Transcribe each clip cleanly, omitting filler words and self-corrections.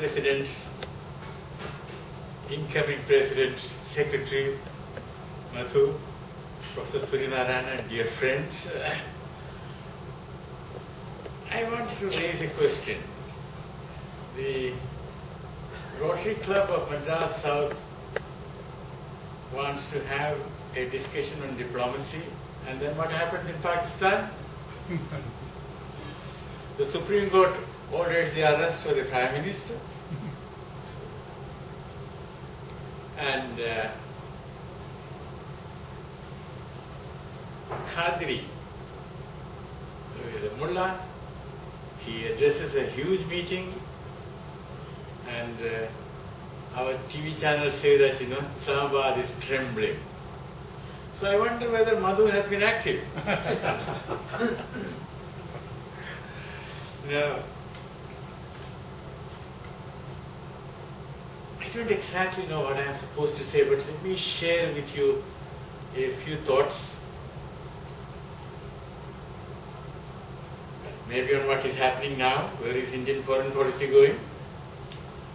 President, incoming President, Secretary, Madhu, Professor Suryanarayana, dear friends, I wanted to raise a question. The Rotary Club of Madras South wants to have a discussion on diplomacy, and then what happens in Pakistan? The Supreme Court orders the arrest of the Prime Minister, and Qadri, who is a mullah, he addresses a huge meeting, and our TV channels say that, Islamabad is trembling. So I wonder whether Madhu has been active. No. I don't exactly know what I am supposed to say, but let me share with you a few thoughts. Maybe on what is happening now, where is Indian foreign policy going,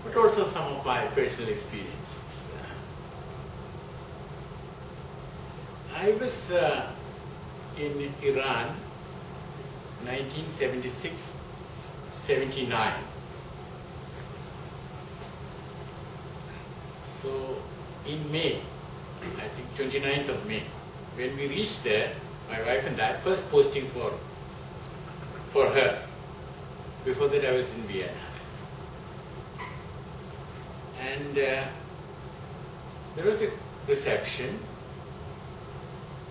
but also some of my personal experiences. I was in Iran 1976-79. So in May, I think 29th of May, when we reached there, my wife and I, first posting for her. Before that I was in Vienna. And there was a reception.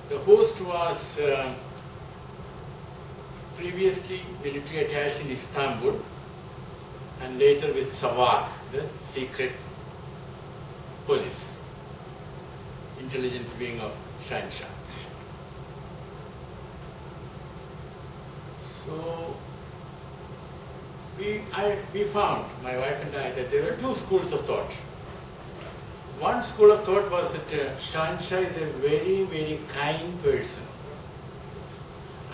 The host was previously military attaché in Istanbul and later with SAVAK, the secret police, intelligence wing of Shahnshah. So we found, my wife and I, that there were two schools of thought. One school of thought was that Shahnshah is a very, very kind person,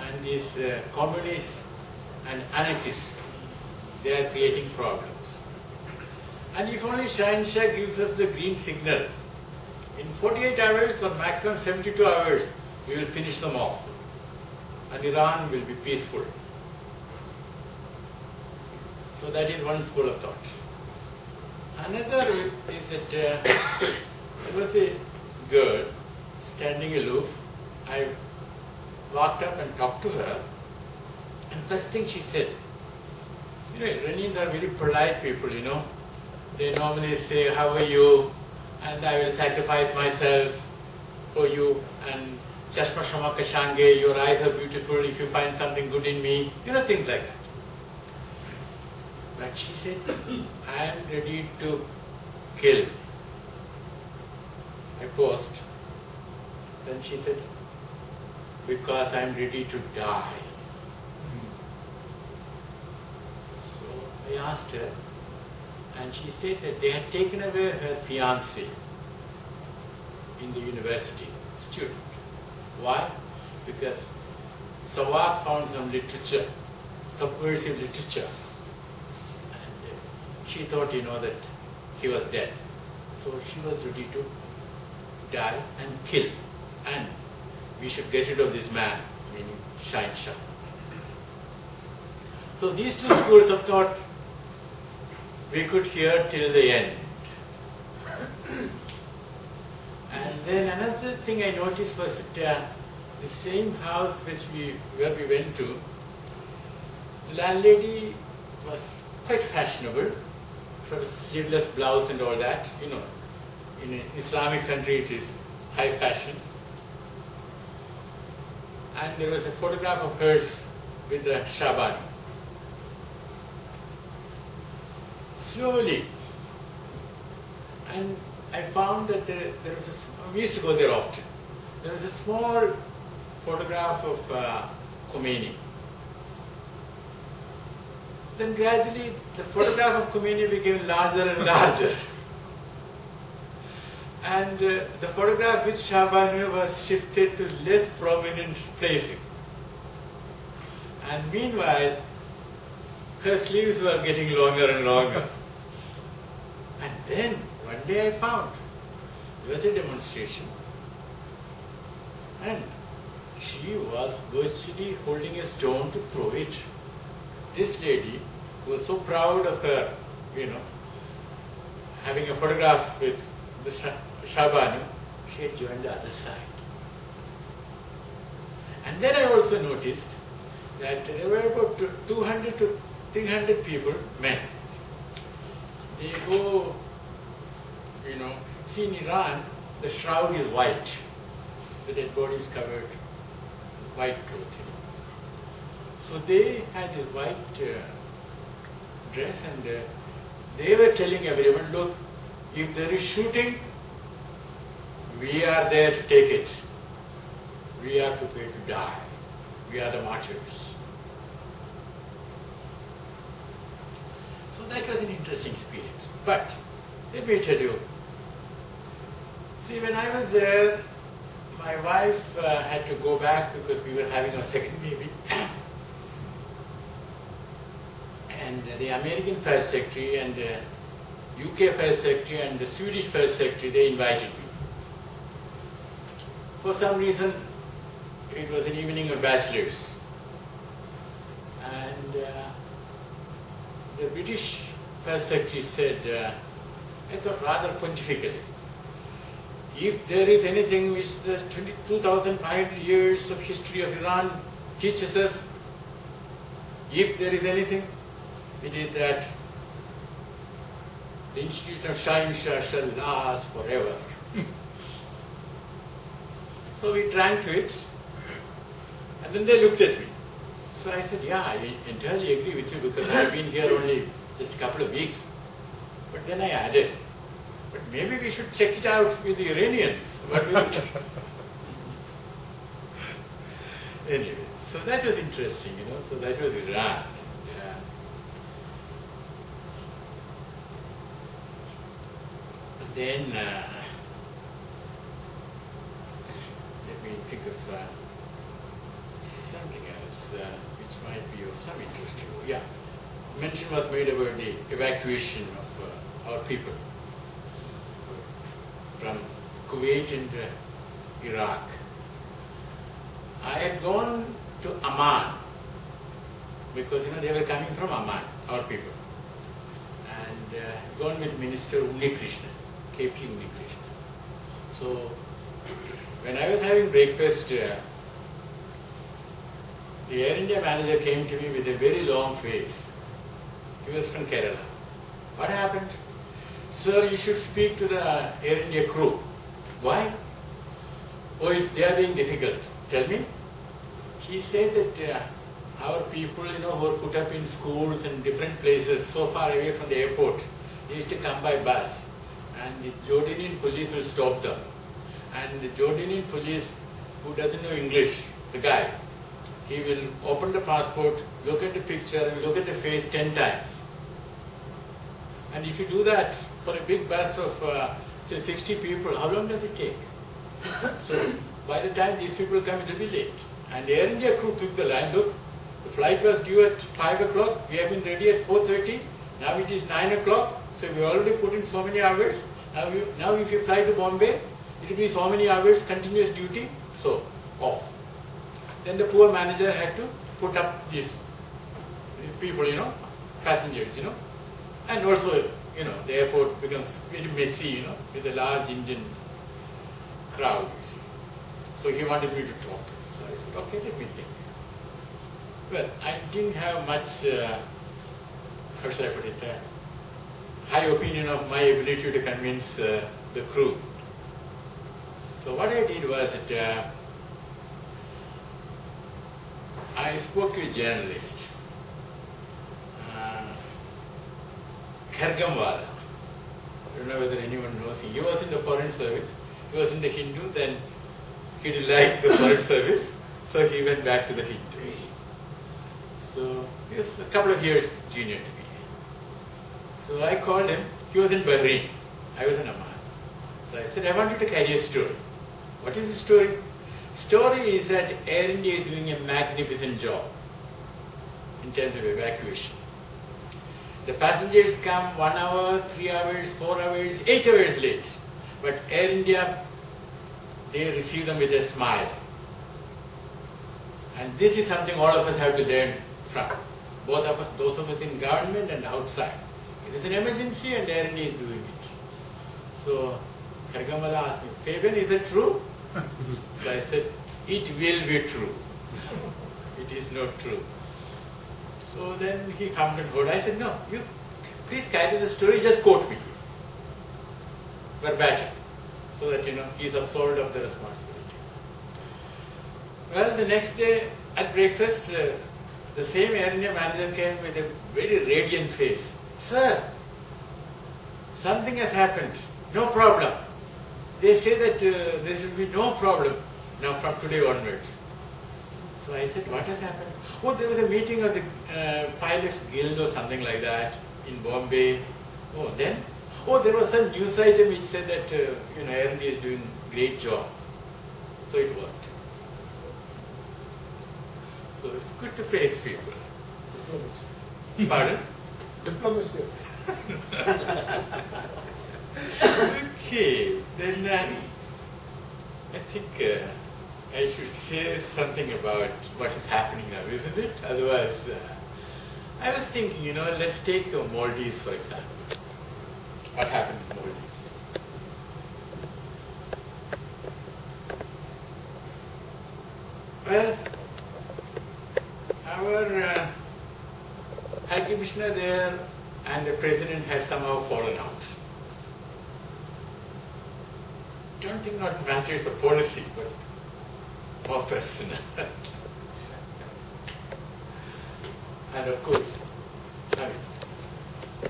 and these communists and anarchists, they are creating problems. And if only Shahnshah gives us the green signal, in 48 hours or maximum 72 hours, we will finish them off, and Iran will be peaceful. So that is one school of thought. Another is that there was a girl standing aloof. I walked up and talked to her, and first thing she said, Iranians are very polite people, They normally say, how are you? And I will sacrifice myself for you, and Chashma Shama Kashange, your eyes are beautiful if you find something good in me, things like that. But she said, I am ready to kill. I paused. Then she said, because I am ready to die. So I asked her, and she said that they had taken away her fiancé in the university, student. Why? Because SAVAK found some literature, subversive literature. She thought, that he was dead. So she was ready to die and kill. And we should get rid of this man, meaning Shahnshah. So these two schools of thought we could hear till the end. And then another thing I noticed was that the same house where we went to, the landlady was quite fashionable, sort of sleeveless blouse and all that. In an Islamic country it is high fashion. And there was a photograph of hers with the Shabani. Slowly, and I found that there was we used to go there often. There was a small photograph of Khomeini. Then gradually the photograph of Khomeini became larger and larger. And the photograph with Shabani was shifted to less prominent placing. And meanwhile, her sleeves were getting longer and longer. Then one day I found there was a demonstration and she was virtually holding a stone to throw it. This lady was so proud of her, having a photograph with the Shabanu, she had joined the other side. And then I also noticed that there were about 200 to 300 people, men. They go, see in Iran, the shroud is white. The dead body is covered white clothing. So they had a white dress and they were telling everyone, look, if there is shooting, we are there to take it. We are prepared to die. We are the martyrs. So that was an interesting experience. But let me tell you, see, when I was there, my wife had to go back because we were having our second baby. And the American First Secretary and the UK First Secretary and the Swedish First Secretary, they invited me. For some reason, it was an evening of bachelors. And the British First Secretary said, I thought rather pontifically, if there is anything which the 2,500 years of history of Iran teaches us, if there is anything, it is that the institution of Shah shall last forever. So we drank to it, and then they looked at me. So I said, yeah, I entirely agree with you because I've been here only just a couple of weeks. But then I added, but maybe we should check it out with the Iranians. What will it Anyway, so that was interesting, so that was Iran. Then, let me think of something else which might be of some interest to you. Yeah, mention was made about the evacuation of our people from Kuwait and Iraq. I had gone to Amman because they were coming from Amman, our people, and gone with Minister Krishna. K P Krishna. So when I was having breakfast, the Air India manager came to me with a very long face. He was from Kerala. What happened? Sir, you should speak to the Air India crew. Why? Oh, they are being difficult. Tell me. He said that our people, who are put up in schools and different places so far away from the airport, they used to come by bus. And the Jordanian police will stop them. And the Jordanian police, who doesn't know English, the guy, he will open the passport, look at the picture, and look at the face 10 times. And if you do that for a big bus of, say, 60 people, how long does it take? So by the time these people come, it will be late. And the Air India crew took the line. Look, the flight was due at 5 o'clock. We have been ready at 4:30. Now it is 9 o'clock. So we already put in so many hours. Now if you fly to Bombay, it will be so many hours continuous duty, so off. Then the poor manager had to put up these people, passengers, and also, the airport becomes very messy, with a large Indian crowd, you see. So he wanted me to talk. So I said, okay, let me think. Well, I didn't have much, how shall I put it, high opinion of my ability to convince the crew. So what I did was that I spoke to a journalist, Khargamwala. I don't know whether anyone knows him. He was in the foreign service. He was in the Hindu, then he didn't like the foreign service, so he went back to the Hindu. So he was a couple of years junior to me. So I called him. He was in Bahrain. I was in Amman. So I said, I want you to carry a story. What is the story? Story is that Air India is doing a magnificent job in terms of evacuation. The passengers come 1 hour, 3 hours, 4 hours, 8 hours late. But Air India, they receive them with a smile. And this is something all of us have to learn from. Both of us, those of us in government and outside. It is an emergency and Air India is doing it. So Khargamala asked me, Fabian, is it true? So I said, it will be true. It is not true. So then he hummed and hawed. I said, no, you please carry the story, just quote me. Verbatim. So that he is absolved of the responsibility. Well, the next day at breakfast, the same Air India manager came with a very radiant face. Sir, something has happened. No problem. They say that there should be no problem now from today onwards. So I said, what has happened? Oh, there was a meeting of the Pilots Guild or something like that in Bombay. Oh, then? Oh, there was some news item which said that Air India is doing a great job. So it worked. So it's good to praise people. Diplomacy. Pardon? Diplomacy. Okay, then I think I should say something about what is happening now, isn't it? Otherwise, I was thinking, let's take Maldives for example. What happened in Maldives? Well, our High Commissioner there and the President had somehow fallen out. Don't think not matters of policy, but more personal. And of course,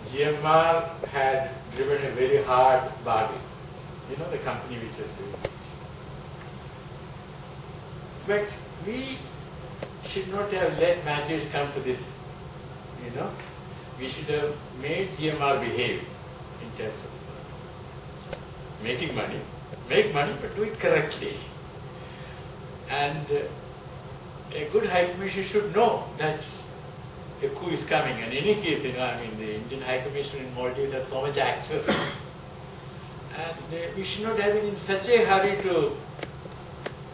GMR had driven a very hard bargain. The company which was doing it. But we should not have let matters come to this, We should have made GMR behave in terms of making money. Make money, but do it correctly. And a good High Commissioner should know that a coup is coming. And in any case, the Indian High Commissioner in Maldives has so much access. And we should not have been in such a hurry to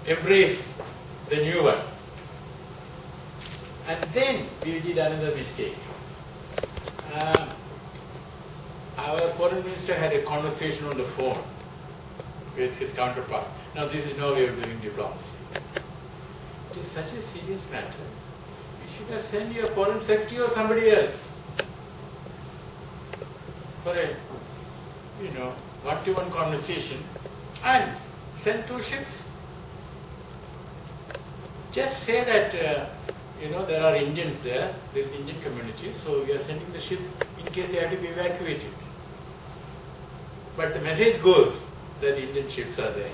embrace the new one. And then we did another mistake. Our foreign minister had a conversation on the phone with his counterpart. Now this is no way of doing diplomacy. It is such a serious matter. You should have sent your foreign secretary or somebody else for a, one-to-one conversation and send 2 ships. Just say that, there are Indians there, there is the Indian community, so we are sending the ships in case they have to be evacuated. But the message goes that the Indian ships are there.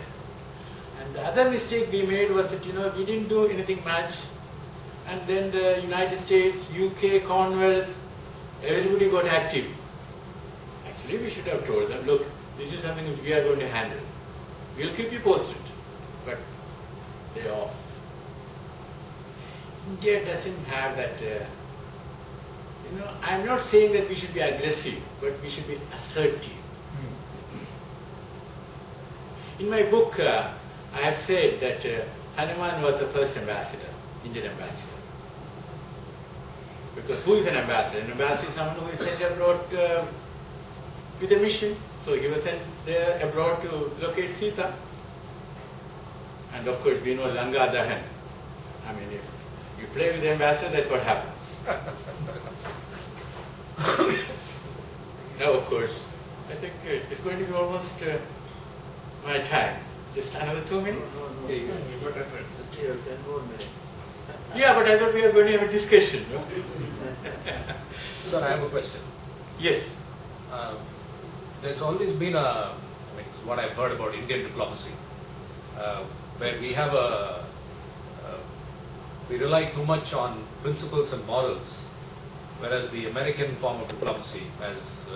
And the other mistake we made was that, we didn't do anything much. And then the United States, UK, Commonwealth, everybody got active. Actually, we should have told them, look, this is something which we are going to handle. We'll keep you posted. But they're off. India doesn't have that, I'm not saying that we should be aggressive, but we should be assertive. In my book, I have said that Hanuman was the first ambassador, Indian ambassador. Because who is an ambassador? An ambassador is someone who is sent abroad with a mission. So he was sent there abroad to locate Sita. And of course, we know Langa Dahan. If you play with the ambassador, that's what happens. Now, of course, I think it's going to be almost my time. Just another 2 minutes? No. Okay, you got 10 more minutes. Yeah, but I thought we were going to have a discussion. No? Sir, I have a question. Yes. There's always been what I've heard about Indian diplomacy, where we have we rely too much on principles and morals, whereas the American form of diplomacy, as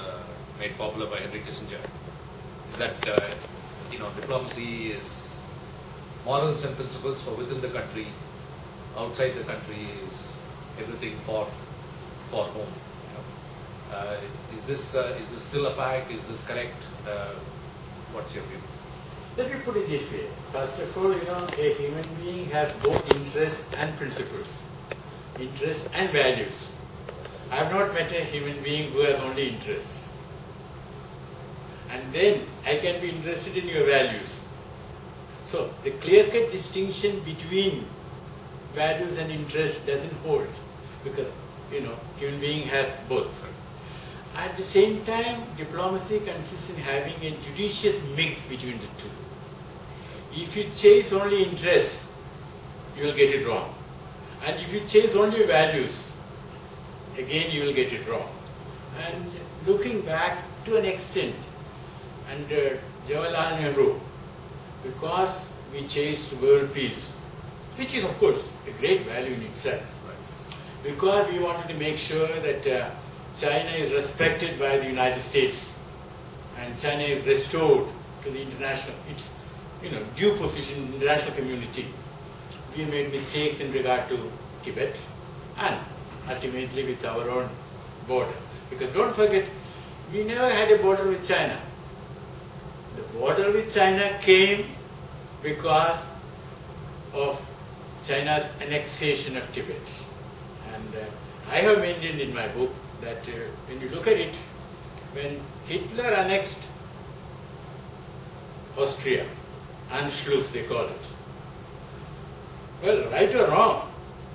made popular by Henry Kissinger, is that diplomacy is morals and principles for within the country. Outside the country is everything for home. Is this still a fact? Is this correct? What's your view? Let me put it this way. First of all, a human being has both interests and principles, interests and values. I have not met a human being who has only interests. And then I can be interested in your values. So the clear-cut distinction between values and interests doesn't hold, because human being has both. At the same time, diplomacy consists in having a judicious mix between the two. If you chase only interests, you will get it wrong. And if you chase only values, again you will get it wrong. And looking back to an extent, under Jawaharlal Nehru, because we chased world peace, which is of course a great value in itself, because we wanted to make sure that China is respected by the United States and China is restored to the international, its due position in the international community. We made mistakes in regard to Tibet and ultimately with our own border. Because don't forget, we never had a border with China. The border with China came because of China's annexation of Tibet. And I have maintained in my book that when you look at it, when Hitler annexed Austria, Anschluss they call it, well, right or wrong,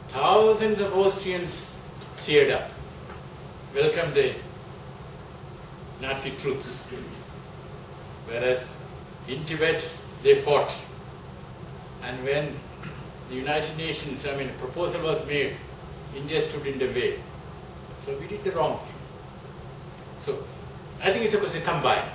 thousands of Austrians cheered up, welcomed the Nazi troops, whereas in Tibet they fought. And when the United Nations, a proposal was made, India stood in the way. So we did the wrong thing. So I think it's a question combined.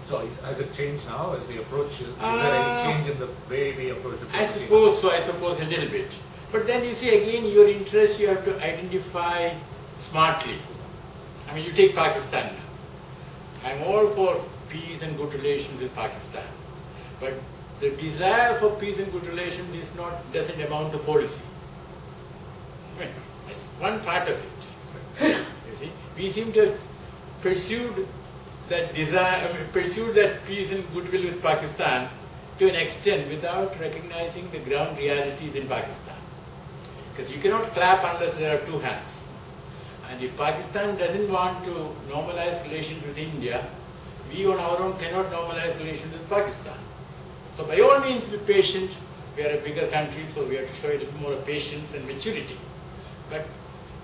So has it changed now as the approach? Is there any change in the way we approach the I suppose a little bit. But then you see again your interest you have to identify smartly. You take Pakistan now. I'm all for peace and good relations with Pakistan. But the desire for peace and good relations doesn't amount to policy. That's one part of it. You see, we seem to have pursued that desire, pursued that peace and goodwill with Pakistan to an extent without recognizing the ground realities in Pakistan. Because you cannot clap unless there are two hands. And if Pakistan doesn't want to normalize relations with India, we on our own cannot normalize relations with Pakistan. So by all means be patient. We are a bigger country, so we have to show a little more patience and maturity. But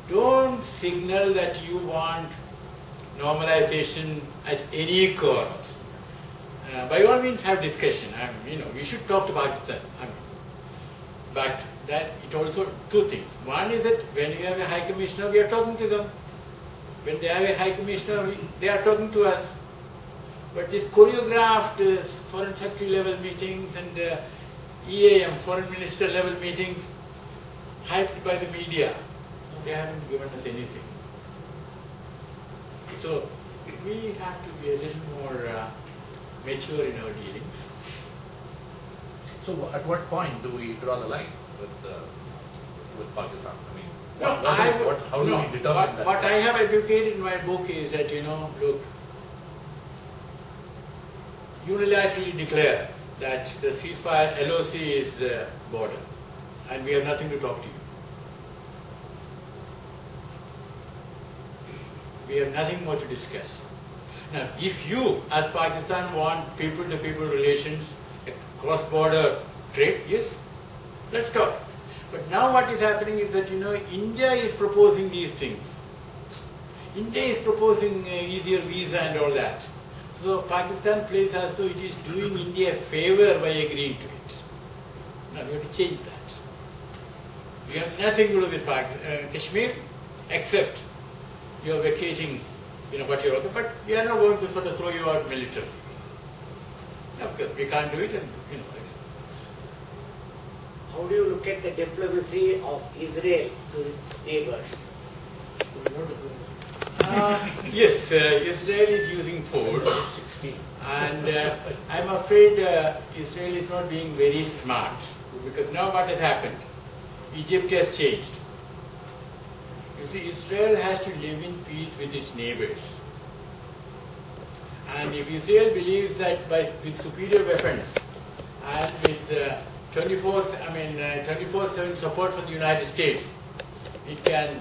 don't signal that you want normalization at any cost. By all means have discussion. We should talk to Pakistan. But that it also two things. One is that when you have a High Commissioner, we are talking to them. When they have a High Commissioner, they are talking to us. But these choreographed foreign secretary level meetings and EAM, foreign minister level meetings, hyped by the media, they haven't given us anything. So we have to be a little more mature in our dealings. So at what point do we draw the line with Pakistan? How do we determine that? What I have advocated in my book is that, look, unilaterally declare that the ceasefire LOC is the border and we have nothing to talk to you. We have nothing more to discuss. Now, if you, as Pakistan, want people-to-people relations, cross-border trade, yes, let's talk. But now what is happening is that, India is proposing these things. India is proposing easier visa and all that. So Pakistan plays as though it is doing India a favor by agreeing to it. Now we have to change that. We have nothing to do with Kashmir, except you are vacating, what you're okay, but we are not going to sort of throw you out militarily. No, because we can't do it, and How do you look at the diplomacy of Israel to its neighbors? Yes, Israel is using force, and I'm afraid Israel is not being very smart, because now what has happened? Egypt has changed. You see, Israel has to live in peace with its neighbors. And if Israel believes that with superior weapons and with 24/7 support from the United States, it can,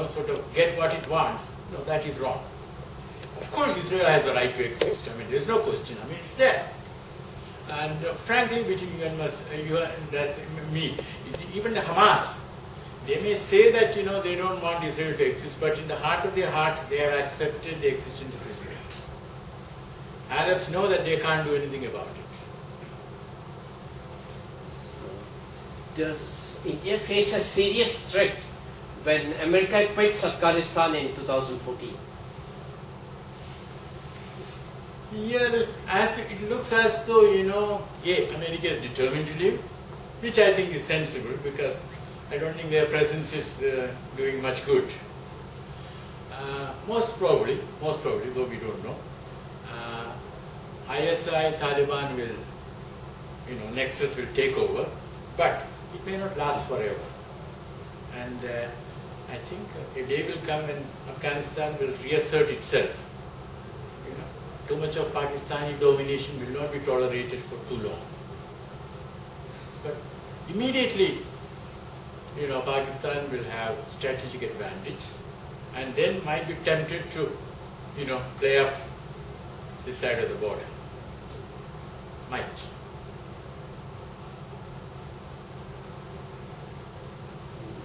sort of get what it wants, no, that is wrong. Of course, Israel has the right to exist. There's no question. It's there. And frankly, between you and me, even the Hamas, they may say that, they don't want Israel to exist, but in the heart of their heart, they have accepted the existence of Israel. Arabs know that they can't do anything about it. So, does India face a serious threat when America quits Afghanistan in 2014? Yeah, as it looks as though, America is determined to leave, which I think is sensible because I don't think their presence is doing much good. Most probably, though we don't know, ISI, Taliban will, Nexus will take over, but it may not last forever. And I think a day will come when Afghanistan will reassert itself. Too much of Pakistani domination will not be tolerated for too long. But immediately, Pakistan will have strategic advantage and then might be tempted to, play up this side of the border. Might.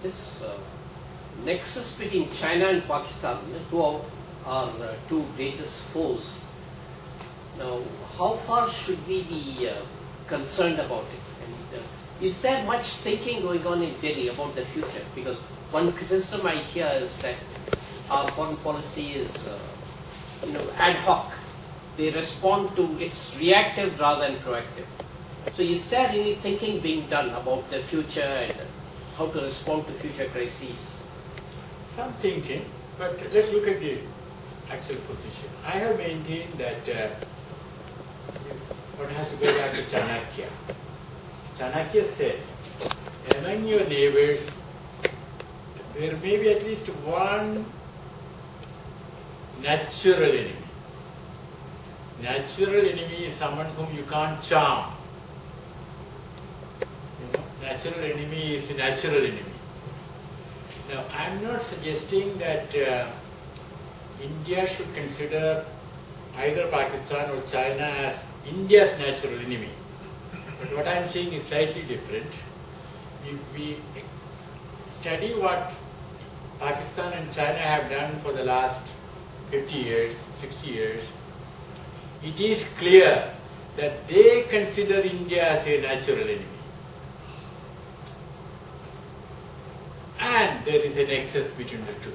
This nexus between China and Pakistan, two of our two greatest foes. Now, how far should we be concerned about it? And is there much thinking going on in Delhi about the future? Because one criticism I hear is that our foreign policy is, ad hoc. They respond to, it's reactive rather than proactive. So is there any thinking being done about the future and how to respond to future crises? Some thinking, but let's look at the actual position. I have maintained that one has to go back to Chanakya. Chanakya said, among your neighbors, there may be at least one natural enemy. Natural enemy is someone whom you can't charm. Natural enemy is a natural enemy. Now, I'm not suggesting that India should consider either Pakistan or China as India's natural enemy. But what I'm saying is slightly different. If we study what Pakistan and China have done for the last 50 years, 60 years, it is clear that they consider India as a natural enemy. And there is a nexus between the two.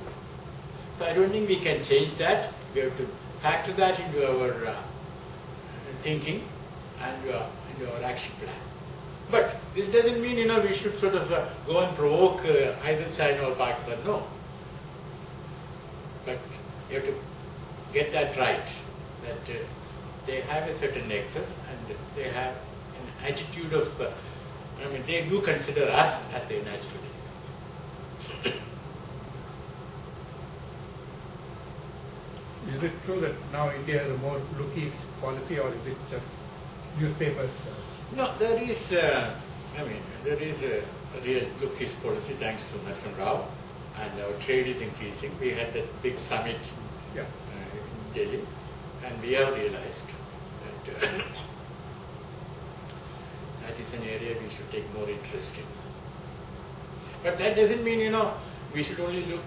So I don't think we can change that. We have to factor that into our thinking and into our action plan. But this doesn't mean, we should sort of go and provoke either China or Pakistan. No. But you have to get that right, that they have a certain nexus and they have an attitude of, they do consider us as a natural enemy. Is it true that now India has a more look east policy, or is it just newspapers? No, there is a real look east policy thanks to Narsan Rao, and our trade is increasing. We had that big summit in Delhi, and we have realized that that is an area we should take more interest in. But that doesn't mean, we should only look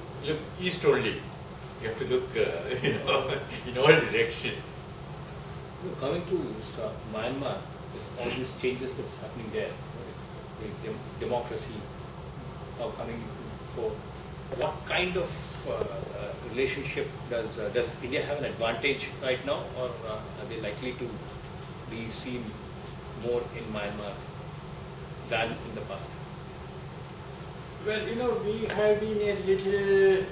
east only. You have to look, in all directions. Coming to this, Myanmar, with all these changes that's happening there, the democracy now coming into fore, what kind of relationship does India have an advantage right now, or are they likely to be seen more in Myanmar than in the past? Well, we have been a little,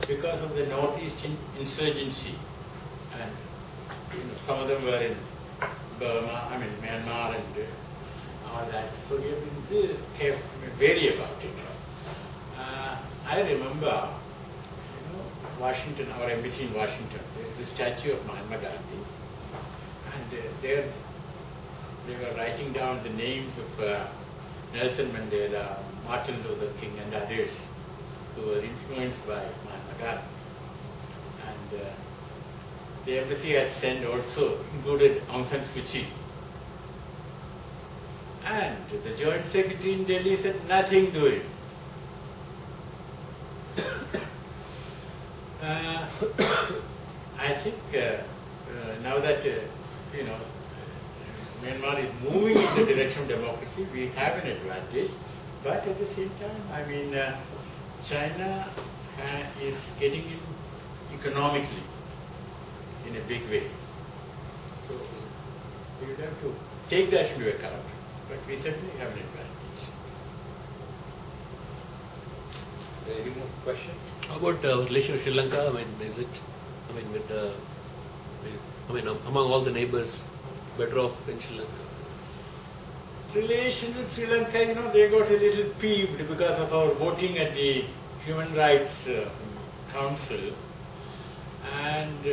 because of the northeast insurgency, and some of them were in Burma, Myanmar and all that, so we have been really careful, wary about it. I remember, Washington, our embassy in Washington, there is the statue of Mahatma Gandhi, and there they were writing down the names of Nelson Mandela, Martin Luther King, and others who were influenced by Mahatma Gandhi. And the embassy had sent also included Aung San Suu Kyi. And the Joint Secretary in Delhi said, nothing doing. I think now that Myanmar is moving in the direction of democracy, we have an advantage. But at the same time, I mean, China is getting in economically in a big way. So we would have to take that into account. But we certainly have an advantage. Any more questions? How about relation with Sri Lanka? I mean, among all the neighbors, better off in Sri Lanka? Relation with Sri Lanka, they got a little peeved because of our voting at the Human Rights Council. And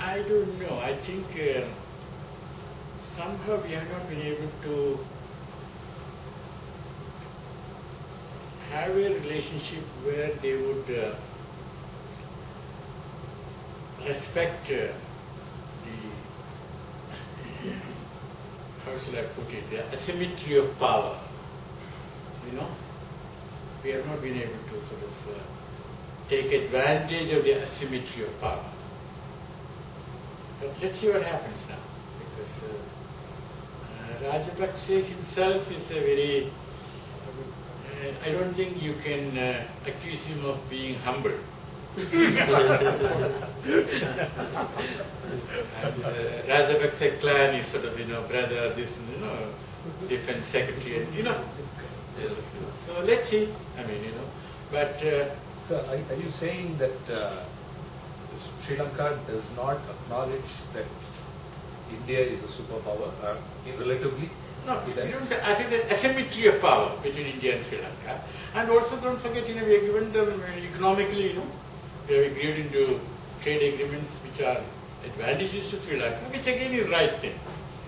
I don't know, I think somehow we have not been able to have a relationship where they would respect the, how shall I put it, the asymmetry of power. We have not been able to sort of take advantage of the asymmetry of power. But let's see what happens now, because Rajapaksa himself is a very, I don't think you can accuse him of being humble. And Rajapaksa clan is sort of, brother, this, defense secretary, and, So let's see, but... So are you saying that Sri Lanka does not acknowledge that India is a superpower relatively? No, we don't say, I say the asymmetry of power between India and Sri Lanka. And also don't forget, we have given them economically, we have agreed into trade agreements which are advantageous to Sri Lanka, which again is right thing.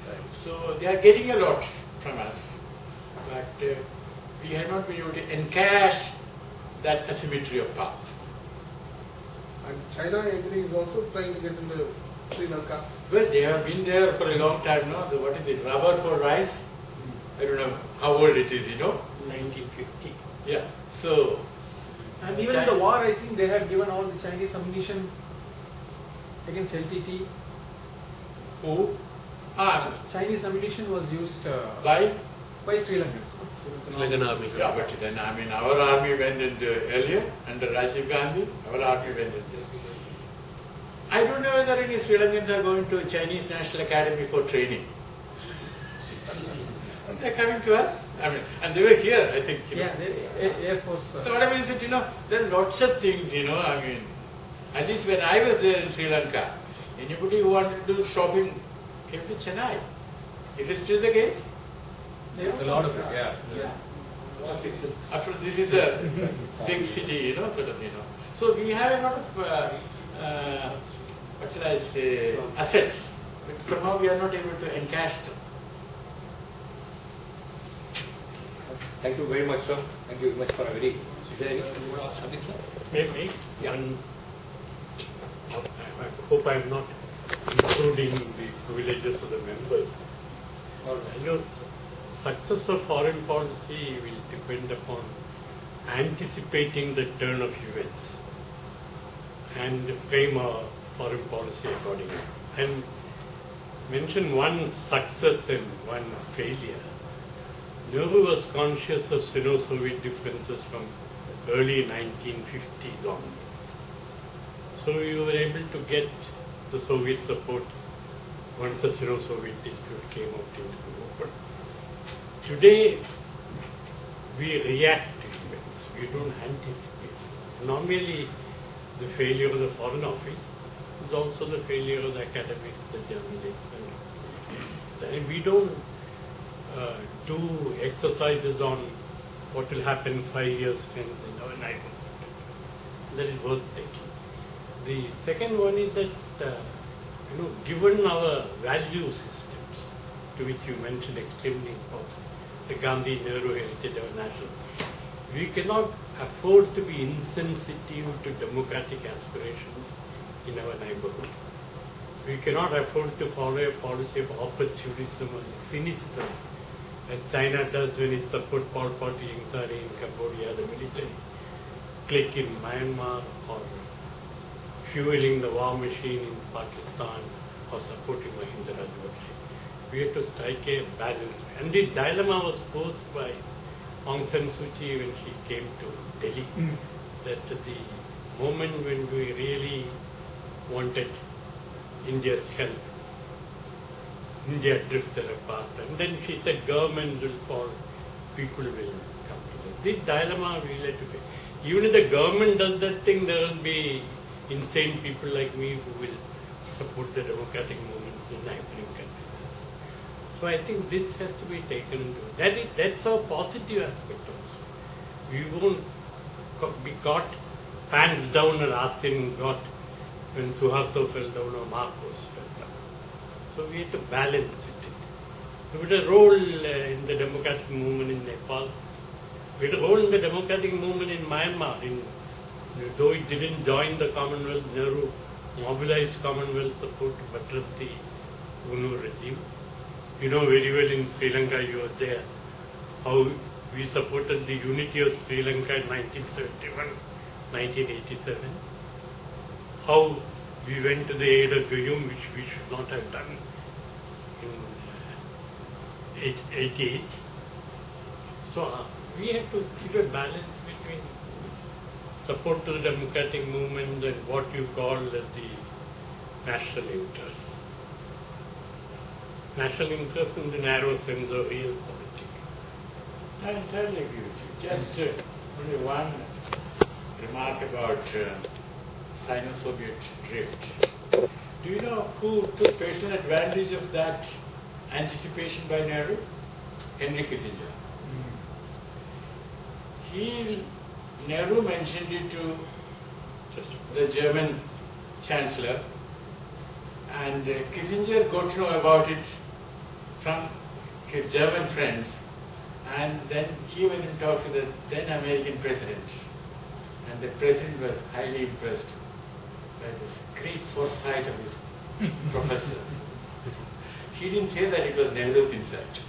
Right. So they are getting a lot from us, but we have not been able to encash that asymmetry of power. And China, I agree, is also trying to get into Sri Lanka. Well, they have been there for a long time now. So what is it, rubber for rice? I don't know how old it is, 1950. Yeah, so... And even in the war, I think they had given all the Chinese ammunition against LTT. Who? Chinese ammunition was used By Sri Lankans. Sri Lankan army. Yeah, but then, our army went into earlier, under Rajiv Gandhi, our army went into... I don't know whether any Sri Lankans are going to Chinese National Academy for training. They're coming to us. And they were here, I think. Yeah, Air Force. So what I mean is that, there are lots of things, at least when I was there in Sri Lanka, anybody who wanted to do shopping came to Chennai. Is it still the case? A lot of it, yeah. After this is a big city, So we have a lot of, what shall I say, assets, but somehow we are not able to encash them. Thank you very much, sir. Thank you very much for a very... Is there anything you want to ask something, sir? Maybe. Yeah. I hope I am not including the privileges of the members. All right. Success of foreign policy will depend upon anticipating the turn of events and frame a foreign policy accordingly. And mention one success and one failure. Nehru was conscious of Sino-Soviet differences from early 1950s onwards. So we were able to get the Soviet support once the Sino-Soviet dispute came out into the open. Today, we react to events. We don't anticipate. Not merely the failure of the Foreign Office, it's also the failure of the academics, the journalists. And we don't do exercises on what will happen 5 years hence in our neighborhood. That is worth taking. The second one is that, given our value systems, to which you mentioned extremely important, the Gandhi Nehru heritage of national, we cannot afford to be insensitive to democratic aspirations in our neighborhood. We cannot afford to follow a policy of opportunism or cynicism, as China does when it supports Pol Pot Ieng Sari in Cambodia, the military clique in Myanmar, or fueling the war machine in Pakistan, or supporting Mahinda Rajapaksa. We have to strike a balance. And the dilemma was posed by Aung San Suu Kyi when she came to Delhi, that the moment when we really wanted India's help, India drifted apart. And then she said government will fall, people will come together. This dilemma we will have to face. Even if the government does that thing, there will be insane people like me who will support the democratic movements in neighboring countries. So I think this has to be taken into that's our positive aspect also. We won't be caught pants down and asking God when Suharto fell down or Marcos fell down. So we have to balance with it. So we had a role in the democratic movement in Nepal. We had a role in the democratic movement in Myanmar. Though it didn't join the Commonwealth, Nehru mobilized Commonwealth support to buttress the UNO regime. You know very well in Sri Lanka, you were there, how we supported the unity of Sri Lanka in 1971, 1987. How we went to the aid of Gayoom, which we should not have done in 88. So we have to keep a balance between support to the democratic movement and what you call the national interest. National interest in the narrow sense of real politics. I entirely agree with you. Just only one remark about Sino-Soviet rift. Do you know who took personal advantage of that anticipation by Nehru? Henry Kissinger. Nehru mentioned it to the German Chancellor, and Kissinger got to know about it from his German friends, and then he went and talked to the then American president, and the president was highly impressed by this great foresight of this professor. He didn't say that it was Nehru's insight.